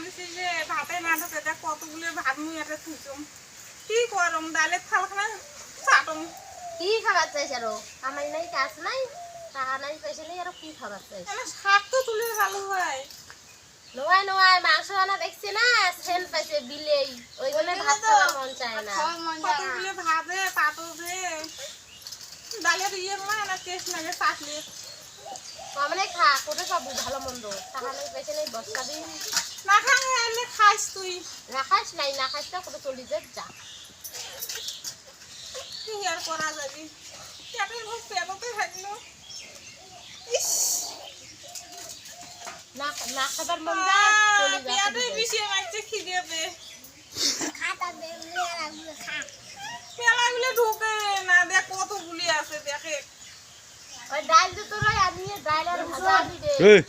দিছি যে ভাতে না ঢোকে দেখ কতগুলো ভাত মুই এটা থুইছম কি করম ডালের থালখানা চাটম কি খাবার চাইছ আরো আমার নাই কাজ নাই টাকা নাই পয়সা নেই আরো কি খাবার চাইছ মানে শাক তো তুলে ভালো হয় নোয়াই নোয়াই মাংস আনা দেখছি না সেন পাইছে বিলেই ওই জন্য ভাত খাওয়ার মন চায় না কতগুলো ভাতে পাতো দে ডালের ইয়ে না টেস্ট লাগে চাটলে কমনে খা করে সব ভালো মন্দ টাকা নাই পয়সা নেই বস্তা দিন না খাই এলে খাইস তুই না খাইস নাই না খাইস না করে চলি যা কি আর করা যাবে পেটের ভোগ পেটতে থাকলো ইস না না খাবার মন যায় চলি যা পেটে বিষিয়ে মারছে খিদে পে খাতা দে মেলাগুলো খা মেলাগুলো ঢোকে না দেখ কতগুলি আছে দেখে ওই ডাল তো তোর আনিয়ে ডাল আর ভাজা আনি দে এই